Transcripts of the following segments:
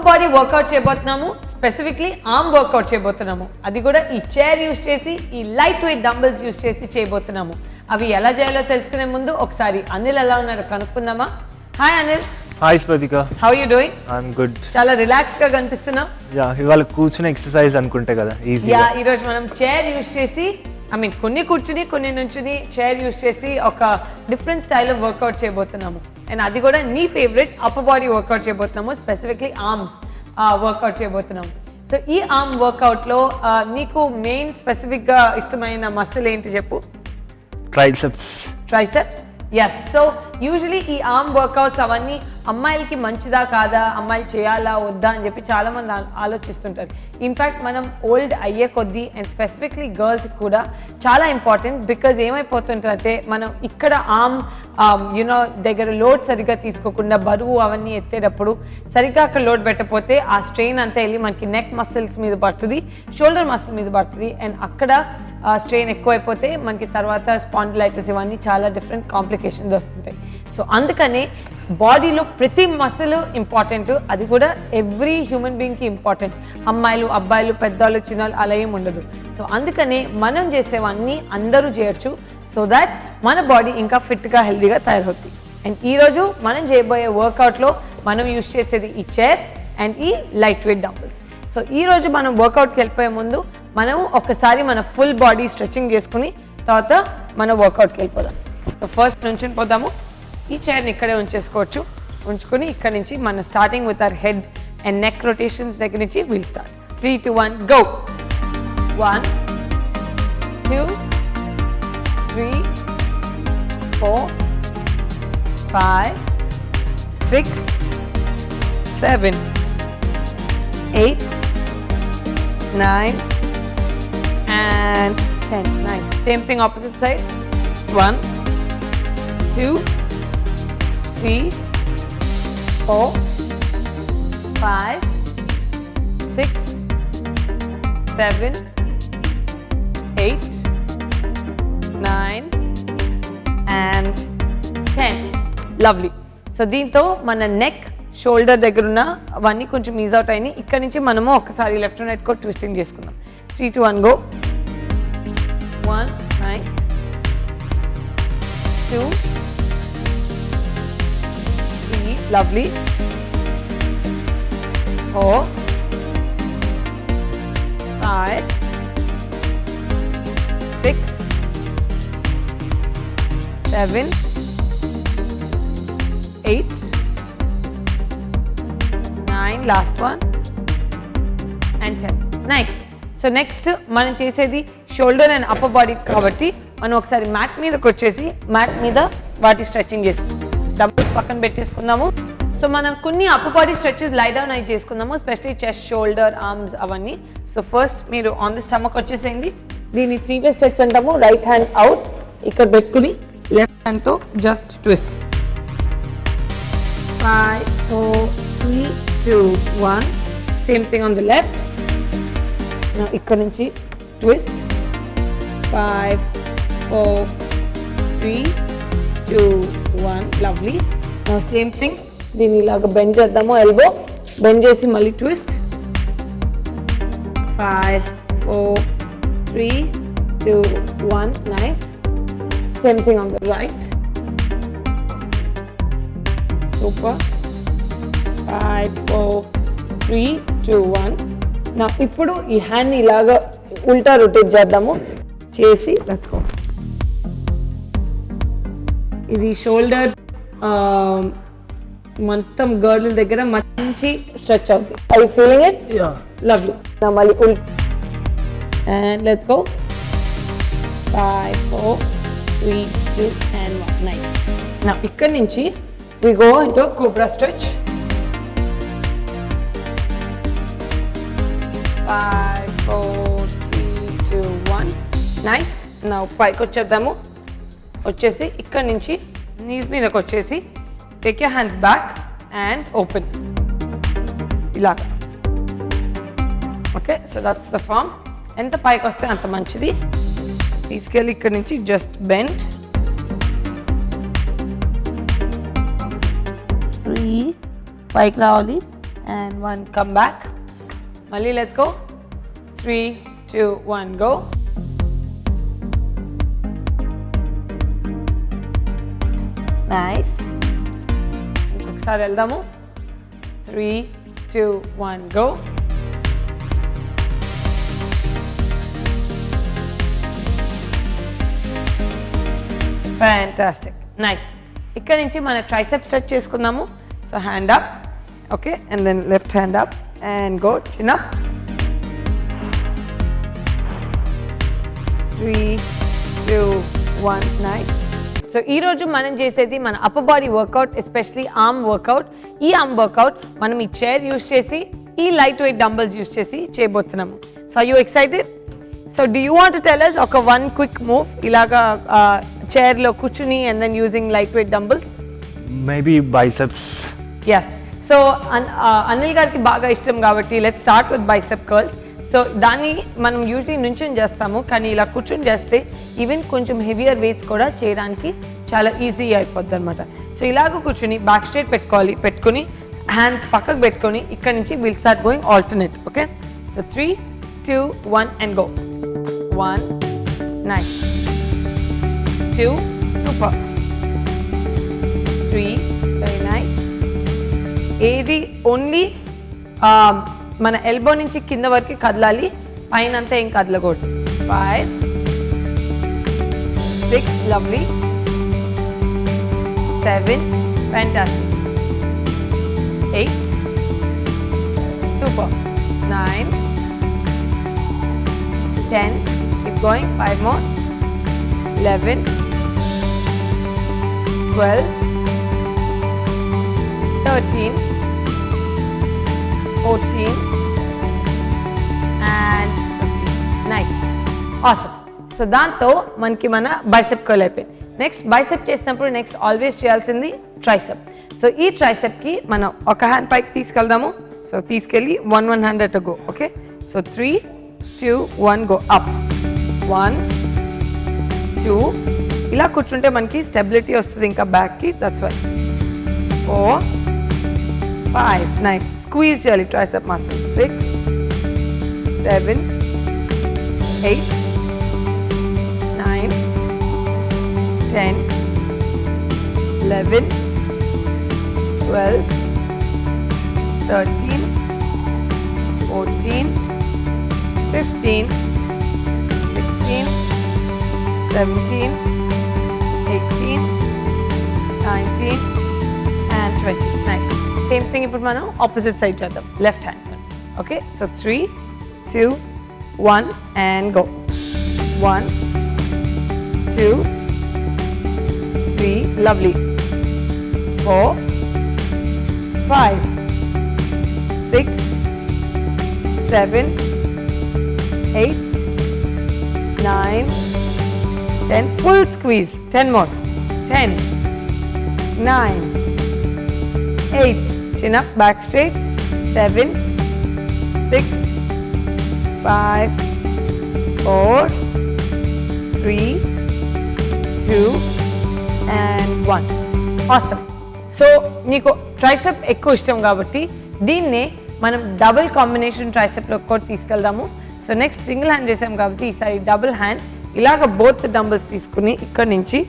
Body workout చేయబోతున్నాము, specifically arm work out చేయబోతున్నాము. అది కూడా ఈ చైర్ యూస్ చేసి, ఈ లైట్ వెయిట్ డంబుల్స్ యూస్ చేసి చేయబోతున్నాము. అవి ఎలా చేయాలో తెలుసుకునే ముందు ఒకసారి అనిల్ ఎలా ఉన్నారో కనుక్కుందామా. Hi Anil. Hi Spatika. How you doing? I'm good. చాలా రిలాక్స్డ్ గా కనిపిస్తున్నావు. యా, ఇవాళ కూర్చునే ఎక్సర్సైజ్ అనుకుంటే కదా ఈజీ. యా, ఈ రోజు మనం చైర్ యూస్ చేసి, కొన్ని కూర్చుని కొన్ని నుంచుని చైర్ యూస్ చేసి ఒక డిఫరెంట్ స్టైల్ ఆఫ్ వర్కౌట్ చేయబోతున్నాము. అండ్ అది కూడా నీ ఫేవరెట్ అప్పర్ బాడీ వర్కౌట్ చేయబోతున్నాము, స్పెసిఫిక్లీ ఆర్మ్స్ వర్కౌట్ చేయబోతున్నాము. సో ఈ ఆర్మ్ వర్కౌట్లో నీకు మెయిన్ స్పెసిఫిక్గా ఇష్టమైన మసిల్ ఏంటి చెప్పు? Triceps. Triceps, yes. So usually ఈ ఆర్మ్ వర్కౌట్స్ అవన్నీ అమ్మాయిలకి మంచిదా కాదా, అమ్మాయిలు చేయాలా వద్దా అని చెప్పి చాలామంది ఆలోచిస్తుంటారు. ఇన్ఫ్యాక్ట్ మనం ఓల్డ్ అయ్యే కొద్దీ అండ్ స్పెసిఫిక్లీ గర్ల్స్కి కూడా చాలా ఇంపార్టెంట్. బికాజ్ ఏమైపోతుంటారంటే మనం ఇక్కడ ఆర్మ్ దగ్గర లోడ్ సరిగ్గా తీసుకోకుండా బరువు అవన్నీ ఎత్తేటప్పుడు సరిగ్గా అక్కడ లోడ్ పెట్టకపోతే ఆ స్ట్రెయిన్ అంతా వెళ్ళి మనకి నెక్ మసిల్స్ మీద పడుతుంది, షోల్డర్ మసిల్ మీద పడుతుంది. అండ్ అక్కడ స్ట్రెయిన్ ఎక్కువైపోతే మనకి తర్వాత స్పాండిలైటిస్ ఇవన్నీ చాలా డిఫరెంట్ కాంప్లికేషన్స్ వస్తుంటాయి. సో అందుకనే బాడీలో ప్రతి మసిల్ ఇంపార్టెంట్, అది కూడా ఎవ్రీ హ్యూమన్ బీయింగ్కి ఇంపార్టెంట్. అమ్మాయిలు అబ్బాయిలు పెద్దవాళ్ళు చిన్నవాళ్ళు అలా ఏం ఉండదు. సో అందుకనే మనం చేసేవన్నీ అందరూ చేయొచ్చు, సో దాట్ మన బాడీ ఇంకా ఫిట్గా హెల్తీగా తయారవుతుంది. అండ్ ఈరోజు మనం చేయబోయే వర్కౌట్లో మనం యూజ్ చేసేది ఈ చైర్ అండ్ ఈ లైట్ వెయిట్ డంబుల్స్. సో ఈరోజు మనం వర్కౌట్కి వెళ్ళిపోయే ముందు మనం ఒకసారి మన ఫుల్ బాడీ స్ట్రెచింగ్ చేసుకుని తర్వాత మన వర్కౌట్కి వెళ్ళిపోదాం. సో ఫస్ట్ నుంచి పోదాము. ఈ చైర్ని ఇక్కడే ఉంచేసుకోవచ్చు. ఉంచుకొని ఇక్కడ నుంచి మన starting with our head and neck rotations దగ్గర నుంచి will start. 3, 2, 1 go. 1 2 3 4 5 6 7 8 9 and 10. Nice. Same thing opposite side. 1 2 3 4 5 6 7 8 9 and 10. Lovely. So దీంతో మన నెక్ షోల్డర్ దగ్గర ఉన్న అవన్నీ కొంచెం ఈజ్ అవుట్ అయినాయి. ఇక్కడ నుంచి మనము ఒకసారి left and right co twisting చేసుకుందాం. 3, 2, 1 go. 1 nice. 2 3 lovely. 4 5 6 7 8 9 last one and 10. Nice. So next మనం చేసేది షోల్డర్ అండ్ అప్పర్ బాడీ కాబట్టి మనం ఒకసారి మ్యాట్ మీదకి వచ్చేసి మ్యాట్ మీద వాటి స్ట్రెచింగ్ చేసి డంబుల్స్ పక్కన పెట్టేసుకుందాము. సో మనం కొన్ని upper body stretches lie down అయి చేసుకుందాము, ఎస్పెషలీ చెస్ట్, షోల్డర్, ఆర్మ్స్ అవన్నీ. సో ఫస్ట్ మీరు ఆన్ ది స్టమక్ వచ్చేసేయండి. దీన్ని 3 వే స్ట్రెచ్ అంటాము. రైట్ హ్యాండ్ అవుట్ ఇక్కడ పెట్టుకుని లెఫ్ట్ హ్యాండ్తో just twist. 5 4 3 2 1. Same thing on the left. ఇక్కడ నుంచి ట్విస్ట్. 5 4 3 2 1. లవ్లీ. సేమ్ థింగ్ దీన్ని ఇలాగ బెండ్ చేద్దాము. ఎల్బో బెండ్ చేసి మళ్ళీ twist. 5 4 3 2 1. Nice. Same thing on the right. Super. 5 4 3 2 1. నా ఇప్పుడు ఈ హ్యాండ్ని ఇలాగ ఉల్టా రొటేట్ చేద్దాము. చేసి లెట్స్ గో. ఇది షోల్డర్ మొత్తం గర్ల్ దగ్గర మంచి స్ట్రెచ్ అవుతుంది. I feeling it? లవ్లీ. నా మళ్ళీ and let's go. 5 4 3 2 and 1. Nice. నా ఇక్కడ నుంచి we go into cobra stretch. 5 4 3 2 1. Nice. నా పైకి వచ్చేద్దాము. వచ్చేసి ఇక్కడ నుంచి నీస్ మీదకి వచ్చేసి take your hands back and open ఇలాగ. Okay, so that's the form. ఎంత పైకి వస్తే అంత మంచిది. తీసుకెళ్ళి ఇక్కడ నుంచి జస్ట్ బెండ్. 3 పైకి రావాలి and 1, come back. Malli, let's go. 3, 2, 1, go. Nice. Inకొకసారి వెళ్దాము. 3, 2, 1, go. Fantastic. Nice. ఇక్కడ నుంచి మన ట్రైసెప్ స్ట్రెచ్ చేసుకుందాము. So hand up, okay, and then left hand up and go, chin up. 3, 2, 1, nice. So ఈరోజు మనం చేసేది మన upper body workout, especially arm workout. ఈ ఆర్మ్ వర్కౌట్ మనం ఈ చైర్ యూస్ చేసి, ఈ లైట్ వెయిట్ డంబల్స్ యూస్ చేసి చేయబోతున్నాము. So are you excited? So do you want to tell us ఒక వన్ క్విక్ మూవ్ ఇలాగా చైర్లో కూర్చుని and then using light weight dumbbells? Maybe biceps. Yes. So Anil గారికి బాగా ఇష్టం కాబట్టి let's start with bicep curls. So దాన్ని మనం యూజువలీ నుంచుని చేస్తాము, కానీ ఇలా కూర్చొని చేస్తే ఈవెన్ కొంచెం హెవియర్ వెయిట్స్ కూడా చేయడానికి చాలా ఈజీ అయిపోద్ది అనమాట. సో ఇలాగ కూర్చుని బ్యాక్ స్ట్రేట్ పెట్టుకొని హ్యాండ్స్ పక్కకు పెట్టుకొని ఇక్కడ నుంచి will start going alternate. Okay, so 3, 2, 1 and go. 1, nice. 2, super. 3, very nice. ఏది ఓన్లీ మన ఎల్బో నుంచి కింద వరకు కదలాలి, పైన అంతా ఏం కదలకూడదు. 5, 6, lovely. 7, fantastic. 8, super. 9, 10, keep going, 5 more. 11, 12, 13, 14 and 15. Nice. Awesome. So దాంతో మనకి మన బైసెప్ కర్ల్ అయిపోయింది. నెక్స్ట్ బైసెప్ చేసినప్పుడు నెక్స్ట్ ఆల్వేస్ చేయాల్సింది ట్రైసెప్. సో ఈ ట్రైసెప్కి మనం ఒక హ్యాండ్ పైకి తీసుకెళ్దాము. సో తీసుకెళ్ళి 1 hand at go. Okay, so 3, 2, 1 go up. 1, 2, ఇలా కూర్చుంటే మనకి స్టెబిలిటీ వస్తుంది ఇంకా బ్యాక్కి, దట్స్ వై. 4, 5, నైస్. స్క్వీజ్ చేయాలి tricep muscle. 6, 7, 8, 9, 10, 11, 12, 13, 14, 15, 16, 17, 18, 19 and 20. Nice. Same thing ఇప్పుడు మనం opposite side చేద్దాం. Left hand. Okay, so 3, 2, 1 and go. 1, 2, 3, lovely. 4, 5, 6, 7, 8, 9, 10, full squeeze. 10 more. 10, 9, 8, chin up, back straight. 7, 6, 5, 4, 3, 2 and 1. Awesome. So నీకు ట్రైసెప్ ఎక్కువ ఇష్టం కాబట్టి దీన్నే మనం డబుల్ కాంబినేషన్ ట్రైసెప్లో కూడా తీసుకెళ్దాము. సో నెక్స్ట్ సింగిల్ హ్యాండ్ చేసాం కాబట్టి ఈసారి డబుల్ హ్యాండ్ ఇలాగ బోత్ డంబల్స్ తీసుకుని ఇక్కడ నుంచి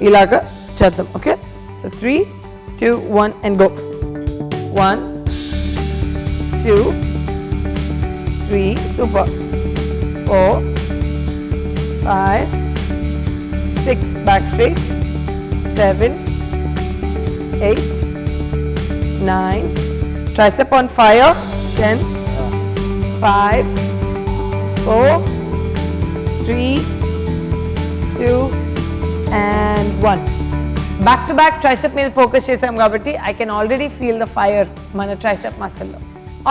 ఇలాగ చేద్దాం. Okay, so 3, 2, 1 and go. 1, 2, 3, super. 4, 5, 6, back straight. 7, 8, 9, tricep on fire. 10, 5, 4, 3, 2 and 1. Back to back tricep మీద ఫోకస్ చేసాం కాబట్టి I can already feel the fire మన tricep muscle లో.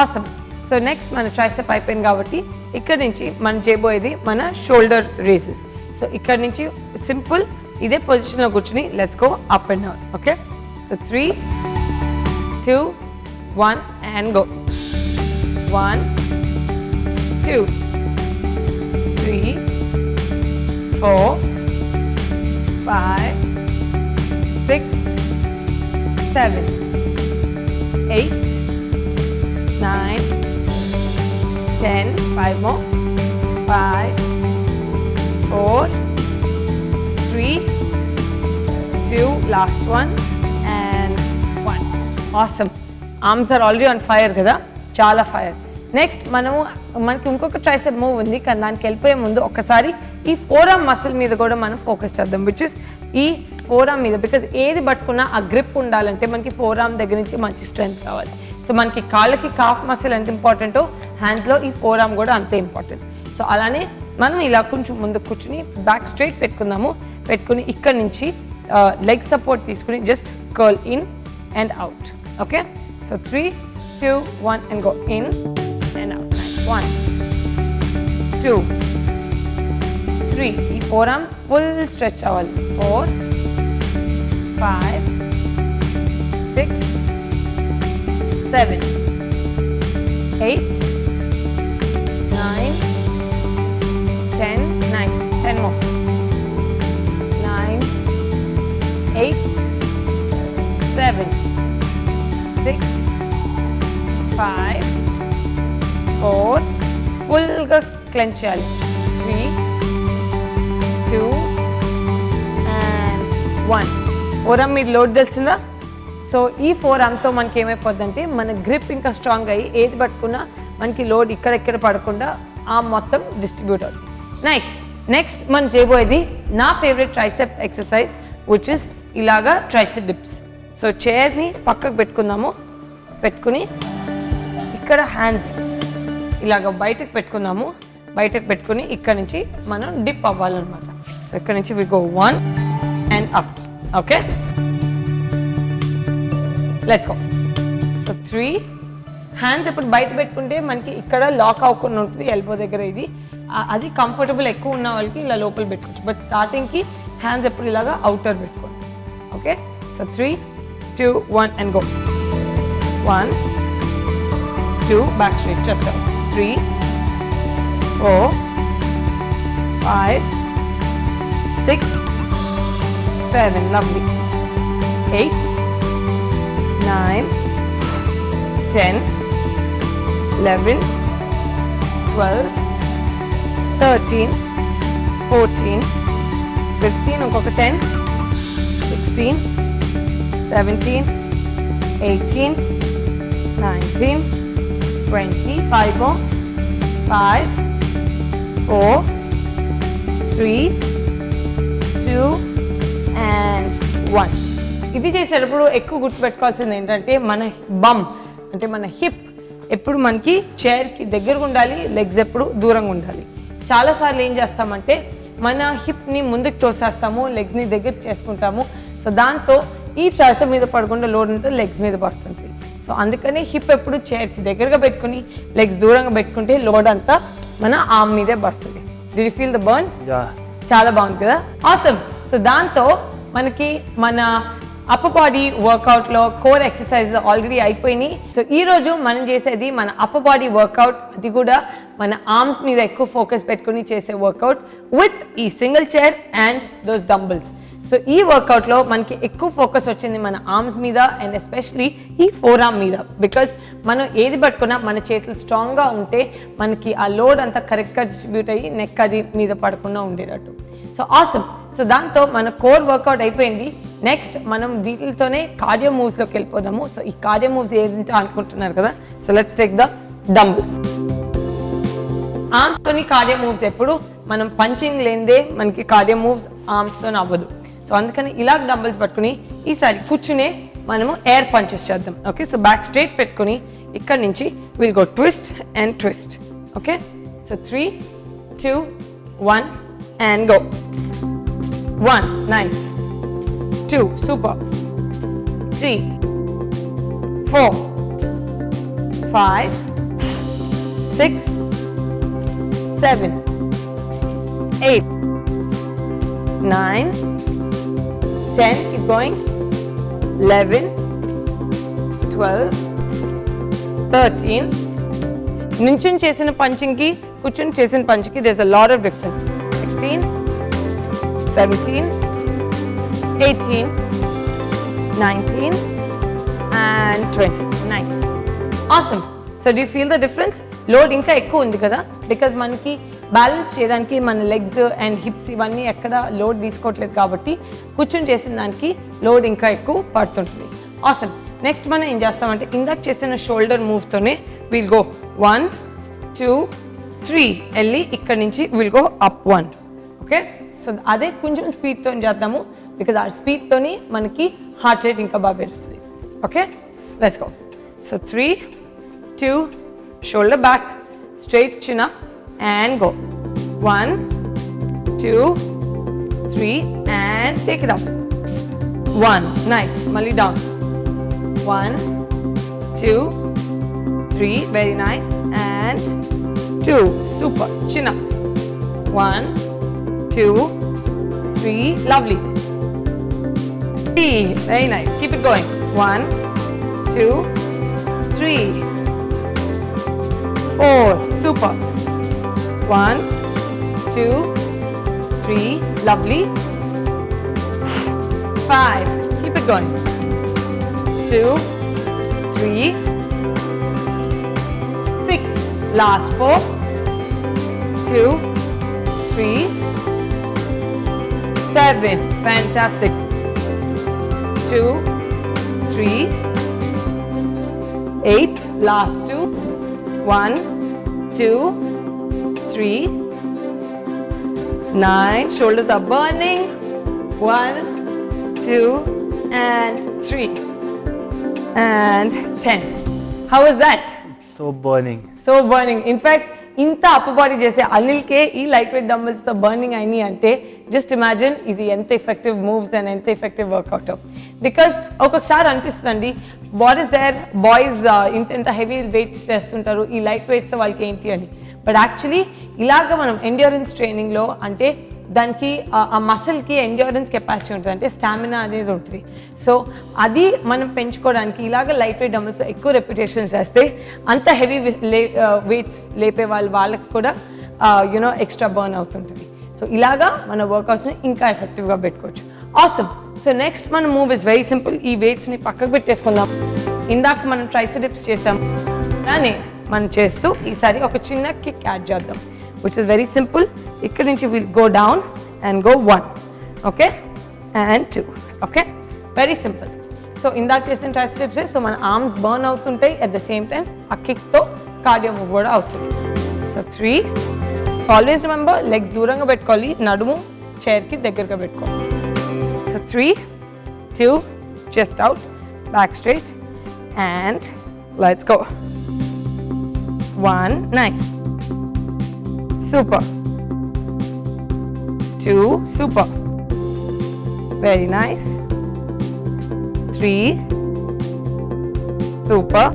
Awesome. సో నెక్స్ట్ మన ట్రైసెప్ అయిపోయింది కాబట్టి ఇక్కడ నుంచి మనం చేయబోయేది మన షోల్డర్ రేసెస్. సో ఇక్కడ నుంచి సింపుల్ ఇదే పొజిషన్లో కూర్చుని let's go up and down. Okay, so 3, 2, 1 and go. 1, 2, 3, 4, 5, 6, 7, 8, 9, 10, 5 more, 5, 4, 3, 2, last one, and 1. Awesome. Arms are already on fire కదా, చాలా ఫైర్. నెక్స్ట్ మనకి ఇంకొక ట్రైసెప్ మూవ్ ఉంది, కానీ దానికి వెళ్ళిపోయే ముందు ఒకసారి ఈ ఫోర్ ఆర్మ్ మసిల్ మీద కూడా మనం ఫోకస్ చేద్దాం, విచ్ ఇస్ ఈ ఫోర్ ఆర్మ్ మీద. బికాజ్ ఏది పట్టుకున్నా ఆ గ్రిప్ ఉండాలంటే మనకి ఫోర్ ఆర్మ్ దగ్గర నుంచి మంచి స్ట్రెంగ్త్ కావాలి. సో మనకి కాళ్ళకి కాఫ్ మసిల్ ఎంత ఇంపార్టెంటో హ్యాండ్స్లో ఈ ఫోర్ ఆర్మ్ కూడా అంతే ఇంపార్టెంట్. సో అలానే మనం ఇలా కొంచెం ముందు కూర్చుని బ్యాక్ స్ట్రైట్ పెట్టుకుందాము. పెట్టుకుని ఇక్కడ నుంచి లెగ్ సపోర్ట్ తీసుకుని just curl in and out. Okay, so 3, 2, 1 and go in and out. Nice. 1, 2, 3. ఈ ఫోర్ ఆర్మ్ ఫుల్ స్ట్రెచ్ అవ్వాలి. 4, 5, 6, 7, 8, 9, 10. Nice. 10 more. 9, 8, 7, 6, 5, 4. ఫుల్గా క్లెంచ్ చేయాలి. 3, 2 and 1. ఫోర్ ఆర్మ్ మీరు లోడ్ తెలిసిందా? సో ఈ ఫోర్ ఆర్మ్తో మనకి ఏమైపోద్దంటే మన గ్రిప్ ఇంకా స్ట్రాంగ్ అయ్యి ఏది పట్టుకున్నా మనకి లోడ్ ఇక్కడెక్కడ పడకుండా ఆర్మ్ మొత్తం డిస్ట్రిబ్యూట్ అవుతుంది. నైస్. నెక్స్ట్ మనం చేయబోయేది నా favourite tricep exercise, which is ఇలాగా ట్రైసెప్ డిప్స్. సో చైర్ని పక్కకు పెట్టుకుందాము. పెట్టుకుని ఇక్కడ హ్యాండ్స్ ఇలాగ బయటకు పెట్టుకుందాము. బయటకు పెట్టుకుని ఇక్కడ నుంచి మనం డిప్ అవ్వాలన్నమాట. సో ఇక్కడ నుంచి we go 1 and up. Okay, let's go. So 3. Hands ఇప్పుడు బయట పెట్టుకుంటే మనకి ఇక్కడ లాక్ అవ్వకుండా ఉంటుంది ఎల్బో దగ్గర. ఇది అది కంఫర్టబుల్ ఎక్కువ ఉన్న వాళ్ళకి ఇలా లోపల పెట్టుకోవచ్చు. బట్ స్టార్టింగ్కి హ్యాండ్స్ ఎప్పుడు ఇలాగా అవుటర్ పెట్టుకోండి. Okay, so 3, 2, 1 and go. 1, 2, back straight, chest up. 3, 4, 5, 6, 7, lovely. 8, 9, 10, 11, 12, 13, 14, 15, ఇంకొక 10, 16, 17, 18, 19, 20, 5 more, 5, 4, 3, 2 and 1. ఇది చేసేటప్పుడు ఎక్కువ గుర్తుపెట్టుకోవాల్సింది ఏంటంటే మన బమ్ అంటే మన హిప్ ఎప్పుడు మనకి చైర్కి దగ్గరగా ఉండాలి, లెగ్స్ ఎప్పుడు దూరంగా ఉండాలి. చాలాసార్లు ఏం చేస్తామంటే మన హిప్ని ముందుకు తోసేస్తాము, లెగ్స్ని దగ్గర చేసుకుంటాము. సో దాంతో ఈ ట్రైసెప్ మీద పడకుండా లోడ్ అంతా లెగ్స్ మీద పడుతుంది. సో అందుకని హిప్ ఎప్పుడు చైర్కి దగ్గరగా పెట్టుకుని లెగ్స్ దూరంగా పెట్టుకుంటే లోడ్ అంతా మన ఆర్మ్ మీదే పడుతుంది. Did you feel the burn? చాలా బాగుంది కదా, ఆసమ్. సో దాంతో మనకి మన అప్పర్ బాడీ వర్కౌట్లో కోర్ ఎక్సర్సైజ్ ఆల్రెడీ అయిపోయినాయి. సో ఈరోజు మనం చేసేది మన అప్పర్ బాడీ వర్కౌట్, అది కూడా మన ఆర్మ్స్ మీద ఎక్కువ ఫోకస్ పెట్టుకుని చేసే వర్కౌట్ విత్ ఈ single chair and those dumbbells. So ఈ వర్కౌట్లో మనకి ఎక్కువ ఫోకస్ వచ్చింది మన ఆర్మ్స్ మీద అండ్ ఎస్పెషలీ ఈ ఫోర్ ఆర్మ్ మీద. బికాస్ మనం ఏది పట్టుకున్నా మన చేతులు స్ట్రాంగ్గా ఉంటే మనకి ఆ లోడ్ అంతా కరెక్ట్గా డిస్ట్రిబ్యూట్ అయ్యి నెక్ అది మీద పడకుండా ఉండేటట్టు. So awesome. సో దాంతో మన కోర్ వర్కౌట్ అయిపోయింది. నెక్స్ట్ మనం వీటితోనే కార్డియో మూవ్స్లోకి వెళ్ళిపోదాము. సో ఈ కార్డియో మూవ్స్ ఏంటో అనుకుంటున్నారు కదా, so let's take the dumbbells. ఆర్మ్స్తోని కార్డియో మూవ్స్ ఎప్పుడు మనం పంచింగ్ లేనిదే మనకి కార్డియో మూవ్స్ ఆర్మ్స్తో అవ్వదు. సో అందుకని ఇలా డంబుల్స్ పట్టుకుని ఈసారి కూర్చునే మనము ఎయిర్ పంచెస్ చేద్దాం. ఓకే, సో బ్యాక్ స్ట్రైట్ పెట్టుకుని ఇక్కడ నుంచి will go twist and twist. Okay, so 3, 2, 1 and go. 1, nice. 2, super. 3, 4, 5, 6, 7, 8, 9, 10, keep going, 11, 12, 13. నించుని చేసిన పంచింగ్కి కూర్చుని చేసిన పంచింగ్కి there's a lot of difference. 16, 17, 18, 19 and 20. Nice. Awesome. So So do you feel the difference? Load ఇంకా ఎక్కువ ఉంది కదా, బికాజ్ మనకి బ్యాలెన్స్ చేయడానికి మన లెగ్స్ అండ్ హిప్స్ ఇవన్నీ ఎక్కడ లోడ్ తీసుకోవట్లేదు కాబట్టి కూర్చొని చేసిన దానికి లోడ్ ఇంకా ఎక్కువ పడుతుంటుంది. ఆసమ్. నెక్స్ట్ మనం ఏం చేస్తామంటే ఇందాక చేసిన షోల్డర్ మూవ్తోనే విల్ గో 1 2 3 వెళ్ళి ఇక్కడ నుంచి will go up 1. Okay, so అదే కొంచెం స్పీడ్తో చేద్దాము, బికాజ్ ఆ స్పీడ్తోని మనకి హార్ట్ రేట్ ఇంకా బాగా పెరుగుతుంది. Okay, let's go. So 3 2 shoulder back, straight chin up and go. 1 2 3 and take it up. 1, nice. Malli down. 1 2 3, very nice, and 2, super. Chin up. 1 2 3, lovely. 3, very nice. Keep it going. 1 2 3 4, super. 1 2 3, lovely. 5, keep it going. 2 3 6, last 4 2 3 7, fantastic. 2 3 8, last 2 1 2 3 9, shoulders are burning. 1 2 and 3 and 10. How was that? So burning. So burning. In fact, ఇంత upper body చేసే అనిల్కే ఈ light weight డంబుల్స్తో burning అయినాయి అంటే just imagine ఇది ఎంత effective moves and ఎంత effective work out. Because ఒక్కొక్కసారి అనిపిస్తుందండి, వాట్ ఈస్ దేర్ బాయ్స్ ఇంత హెవీ వెయిట్స్ చేస్తుంటారు, ఈ లైట్ వెయిట్స్తో వాళ్ళకి ఏంటి అని. బట్ యాక్చువల్లీ ఇలాగ మనం ఎండ్యూరెన్స్ ట్రైనింగ్లో అంటే దానికి ఆ మసిల్కి ఎండ్యూరెన్స్ కెపాసిటీ ఉంటుంది, అంటే స్టామినా అనేది ఉంటుంది. సో అది మనం పెంచుకోవడానికి ఇలాగ లైట్ వెయిట్ డంబుల్స్ ఎక్కువ రెప్యుటేషన్ చేస్తే అంత హెవీ వెయిట్స్ లేపే వాళ్ళకి కూడా యూనో ఎక్స్ట్రా బర్న్ అవుతుంటుంది. సో ఇలాగా మన వర్కౌట్స్ని ఇంకా ఎఫెక్టివ్గా పెట్టుకోవచ్చు. ఆసమ్. సో నెక్స్ట్ మన మూవ్ ఇస్ వెరీ సింపుల్. ఈ వెయిట్స్ని పక్కకు పెట్టేసుకుందాం. ఇందాక మనం ట్రైసెప్స్ చేసాం, కానీ మనం చేస్తూ ఈసారి ఒక చిన్న కిక్ యాడ్ చేద్దాం, which is very simple. ఇక్కడ నుంచి we'll go down and go 1, okay, and 2, okay, very simple. So ఇందాక చేసిన ట్రైసెప్స్, సో మన ఆర్మ్స్ బర్న్ అవుతుంటాయి, at the same time ఆ కిక్తో కార్డియో మూవ్ కూడా అవుతుంది. సో 3, ఆల్వేస్ రిమెంబర్ లెగ్స్ దూరంగా పెట్టుకోవాలి, నడుము చైర్కి దగ్గరగా పెట్టుకోవాలి. So 3 2, chest out, back straight, and let's go. 1, nice, super. 2, super, very nice. 3, super.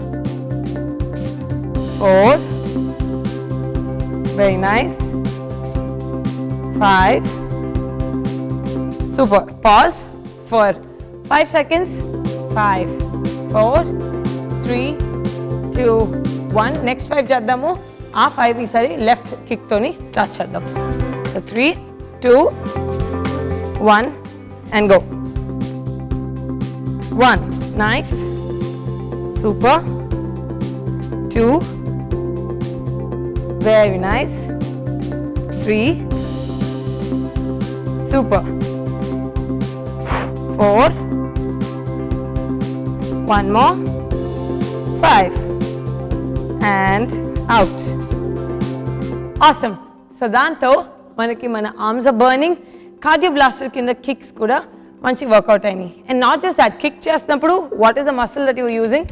4, very nice. 5, super. Pause for 5 seconds. 5 4 3 2 1. Next 5 చేద్దాము. ఆ 5 ఈసారి లెఫ్ట్ కిక్ తోని టచ్ చేద్దాం. So 3 2 1 and go. 1, nice, super. 2, very nice. 3, super. 4, one more. 5 and out. Awesome. So దాంతో మనకి మన arms are burning, cardio blaster కింద kicks కూడా మంచి వర్కౌట్ అయినాయి. And not just that, kick చేసినప్పుడు what is the muscle that you using?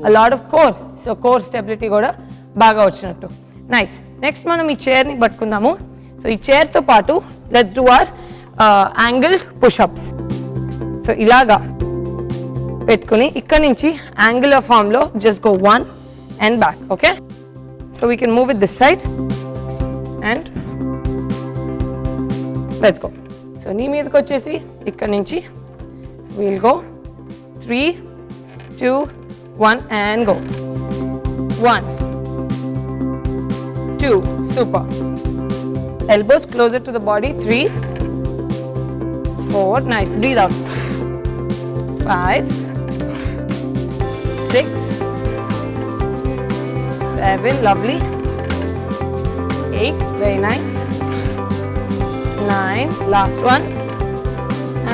A lot of core. So core stability కూడా బాగా వచ్చినట్టు. నైస్. నెక్స్ట్ మనం ఈ చైర్ని పట్టుకుందాము. సో ఈ చైర్తో పాటు let's do our angled push-ups. So ఇలాగా పెట్టుకుని ఇక్కడ నుంచి యాంగులర్ ఫామ్లో just go 1 and back, okay? So we can move it this side and let's go. So knee మీదకి వచ్చేసి ఇక్కడ నుంచి we'll go 3 2 1 and go. 1 2, super. Elbows closer to the body. 3 4, nice. Breathe out. 5 6 7, lovely. 8, very nice. 9, last one.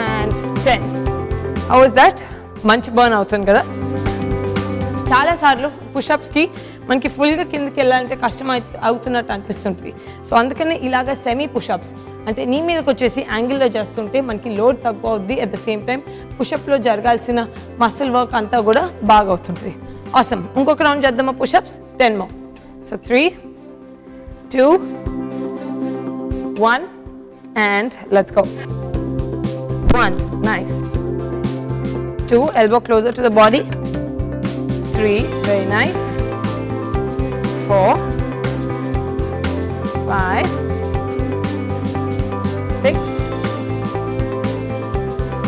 And 10. How was that? మంచి burn అవుతుంది కదా. చాలాసార్లు పుషప్స్కి మనకి ఫుల్గా కిందకి వెళ్ళాలంటే కష్టం అవుతున్నట్టు అనిపిస్తుంటుంది. సో అందుకనే ఇలాగ సెమీ పుషప్స్ అంటే నీ మీదకి వచ్చేసి యాంగిల్లో చేస్తుంటే మనకి లోడ్ తక్కువ అవుద్ది. అట్ ద సేమ్ టైం పుషప్లో జరగాల్సిన మసిల్ వర్క్ అంతా కూడా బాగా అవుతుంది. ఆసమ్. ఇంకొక రౌండ్ చేద్దామా push-ups? 10 more. So 3, 2, 1 and let's go. 1, nice. 2, elbow closer to the body. 3, very nice. 4, 5, 6,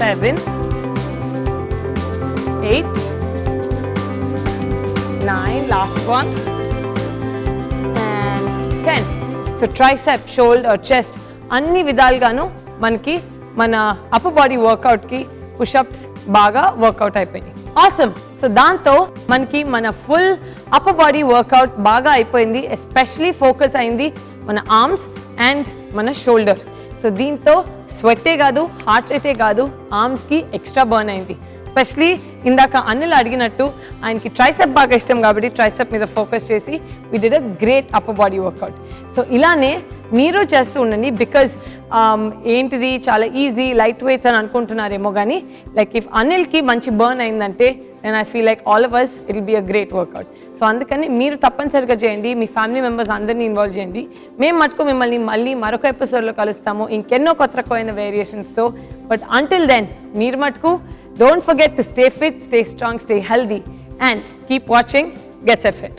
7, 8, 9, last one, and 10. So tricep, shoulder, chest, అన్ని విధాలుగాను మనకి మన అప్పర్ బాడీ వర్కౌట్కి పుషప్స్ బాగా వర్కౌట్ అయిపోయినాయి. ఆసమ్. సో దాంతో మనకి మన ఫుల్ అప్పర్ బాడీ వర్కౌట్ బాగా అయిపోయింది. ఎస్పెషలీ ఫోకస్ అయింది మన ఆర్మ్స్ అండ్ మన షోల్డర్. సో దీంతో స్వెట్టే కాదు, హార్ట్ రేటే కాదు, ఆర్మ్స్కి ఎక్స్ట్రా బర్న్ అయింది. ఎస్పెషలీ ఇందాక అనిల్ అడిగినట్టు ఆయనకి ట్రైసెప్ బాగా ఇష్టం కాబట్టి ట్రైసెప్ మీద ఫోకస్ చేసి we did a great upper body workout. So ఇలానే మీరు చేస్తూ ఉండండి. బికాజ్ ఏంటిది చాలా ఈజీ లైట్ వెయిట్స్ అని అనుకుంటున్నారేమో కానీ లైక్ ఇఫ్ అనిల్కి మంచి బర్న్ అయిందంటే then I feel like all of us it will be a great workout. So అందుకని మీరు తప్పనిసరిగా చేయండి, మీ ఫ్యామిలీ మెంబర్స్ అందరినీ ఇన్వాల్వ్ చేయండి. మేము మటుకు మిమ్మల్ని మళ్ళీ మరొక ఎపిసోడ్లో కలుస్తాము ఇంకెన్నో కొత్త రకమైన వేరియేషన్స్తో. బట్ అంటిల్ దెన్ మీరు మటుకు don't forget to stay fit, stay strong, stay healthy and keep watching Get Set Fit.